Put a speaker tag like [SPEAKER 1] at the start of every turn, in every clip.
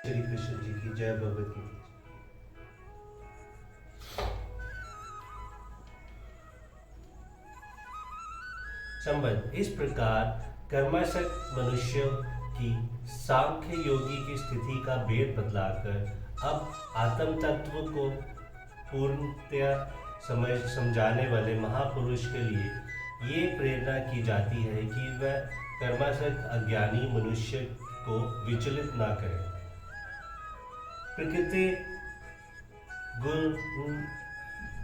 [SPEAKER 1] श्री कृष्ण जी की जय, भगवत गीता। संबंध इस प्रकार कर्मासक्त मनुष्यों की सांख्य योगी की स्थिति का भेद बतलाकर अब आत्म तत्व को पूर्णतया समझाने वाले महापुरुष के लिए ये प्रेरणा की जाती है कि वह कर्मासक्त अज्ञानी मनुष्य को विचलित न करे। प्रकृति गुण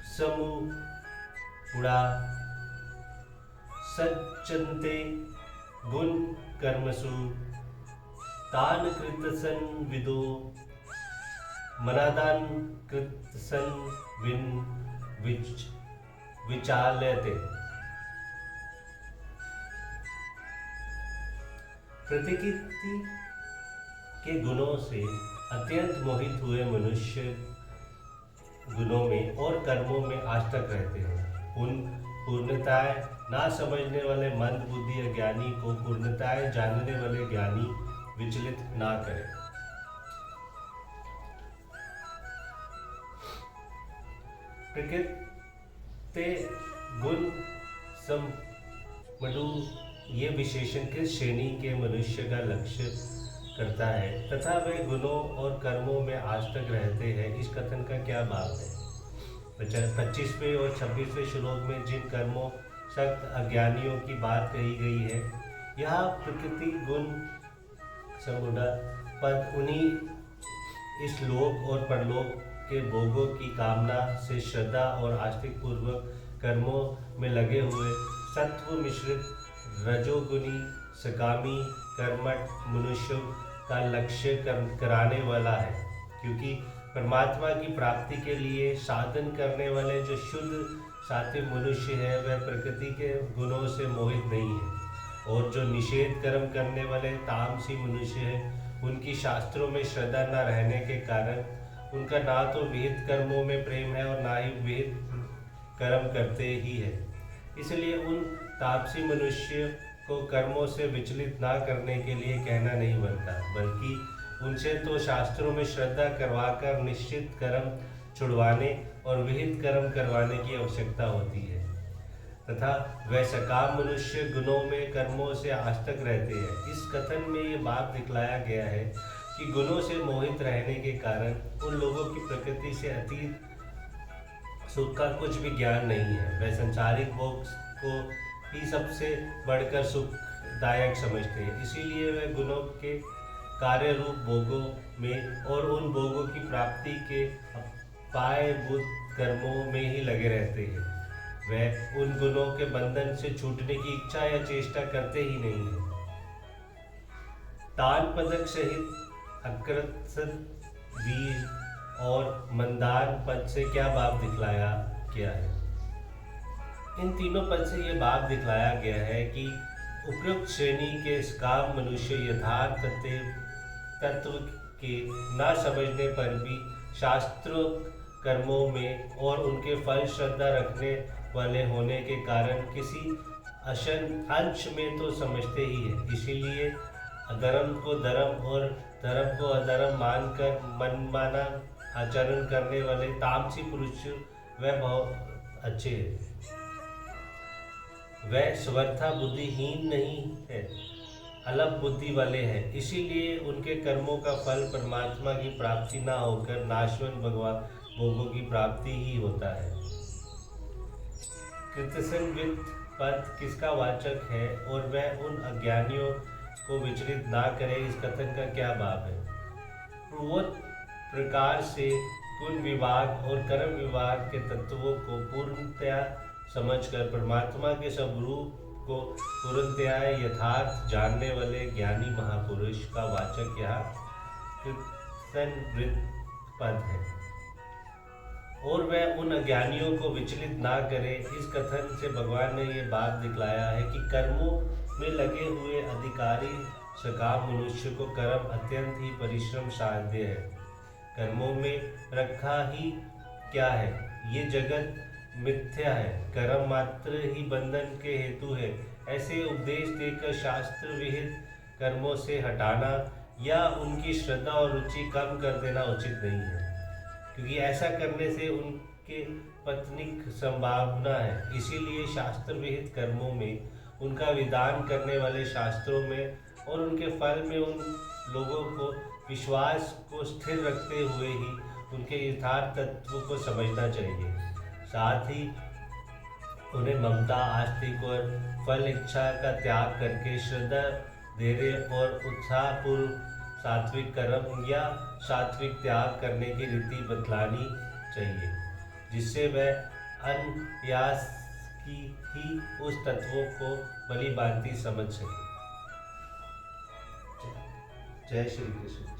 [SPEAKER 1] समूढ़ा सज्जन्ते गुण कर्मसु तान कृतसन विदो मनादान कृतसन विचाल्यते। प्रकृति के गुणों से अत्यंत मोहित हुए मनुष्य गुणों में और कर्मों में आज तक रहते हैं। उन पूर्णताएं ना समझने वाले मंद बुद्धि अज्ञानी को पूर्णताएं जानने वाले ज्ञानी विचलित ना करें। प्रकृति गुण समूढ़ ये विशेषण किस श्रेणी के मनुष्य का लक्ष्य करता है तथा वे गुणों और कर्मों में आज तक रहते हैं, इस कथन का क्या भाव है। 25वें और 26वें श्लोक में जिन कर्मों सख्त अज्ञानियों की बात कही गई है, यह प्रकृति गुण समूढ़ पद उन्हीं इस लोक और परलोक के भोगों की कामना से श्रद्धा और आस्तिक पूर्वक कर्मों में लगे हुए सत्व मिश्रित रजोगुणी सकामी कर्मठ मनुष्यों का लक्ष्य कराने वाला है, क्योंकि परमात्मा की प्राप्ति के लिए साधन करने वाले जो शुद्ध सात्विक मनुष्य है वह प्रकृति के गुणों से मोहित नहीं है, और जो निषेध कर्म करने वाले तामसी मनुष्य है उनकी शास्त्रों में श्रद्धा न रहने के कारण उनका ना तो विहित कर्मों में प्रेम है और ना ही विहित कर्म करते ही है। इसलिए उन तापसी मनुष्य को कर्मों से विचलित ना करने के लिए कहना नहीं बनता, बल्कि उनसे तो शास्त्रों में श्रद्धा करवाकर निश्चित कर्म छुड़वाने और विहित कर्म करवाने की आवश्यकता होती है। तथा वह सकाम मनुष्य गुणों में कर्मों से आज तक रहते हैं। इस कथन में ये बात दिखलाया गया है कि गुणों से मोहित रहने के कारण उन लोगों की प्रकृति से अतीत सुख का कुछ भी ज्ञान नहीं है। वह संसारिक भोग को ही सबसे बढ़कर सुखदायक समझते हैं, इसीलिए वह गुणों के कार्य रूप भोगों में और उन भोगों की प्राप्ति के पायभूत कर्मों में ही लगे रहते हैं। वह उन गुणों के बंधन से छूटने की इच्छा या चेष्टा करते ही नहीं है। तान पदक सहित अकृतसन वीर और मंदान पद से क्या भाव दिखलाया गया है। इन तीनों पद से यह भाव दिखलाया गया है कि उपयुक्त श्रेणी के काम मनुष्य यथार्थ तत्व के न समझने पर भी शास्त्रों कर्मों में और उनके फल श्रद्धा रखने वाले होने के कारण किसी अंश में तो समझते ही है। इसीलिए अधर्म को धर्म और धर्म को अधर्म मानकर मनमाना आचरण करने वाले तामसी पुरुष वह बहुत अच्छे हैं। वह स्वर्था बुद्धिहीन नहीं है, अलग बुद्धि वाले हैं, इसीलिए उनके कर्मों का फल परमात्मा की प्राप्ति ना होकर नाशवन भगवान भोगों की प्राप्ति ही होता है। कृतसंवित पद किसका वाचक है और वह उन अज्ञानियों को विचलित ना करे, इस कथन का क्या भाव है। पूर्वोक्त प्रकार से गुण विभाग और कर्म विभाग के तत्वों को पूर्णतया समझकर परमात्मा के स्वरूप को पूर्णतया यथार्थ जानने वाले ज्ञानी महापुरुष का वाचक यहाँ कृतसंवृत पद है, और वह उन अज्ञानियों को विचलित ना करे। इस कथन से भगवान ने ये बात दिखलाया है कि कर्मों में लगे हुए अधिकारी सकाम मनुष्य को कर्म अत्यंत ही परिश्रम साध्य है। कर्मों में रखा ही क्या है, ये जगत मिथ्या है, कर्म मात्र ही बंधन के हेतु है। ऐसे उपदेश देकर शास्त्र विहित कर्मों से हटाना या उनकी श्रद्धा और रुचि कम कर देना उचित नहीं है, क्योंकि ऐसा करने से उनके पत्निक संभावना है। इसीलिए शास्त्र विहित कर्मों में, उनका विधान करने वाले शास्त्रों में और उनके फल में उन लोगों को विश्वास को स्थिर रखते हुए ही उनके यथार्थ तत्व को समझना चाहिए। साथ ही उन्हें ममता, आस्तिक और फल इच्छा का त्याग करके श्रद्धा, धैर्य और उत्साहपूर्व सात्विक कर्म या सात्विक त्याग करने की रीति बतलानी चाहिए, जिससे वह अनायास ही उस तत्वों को भली भांति समझ सके। जय श्री कृष्ण।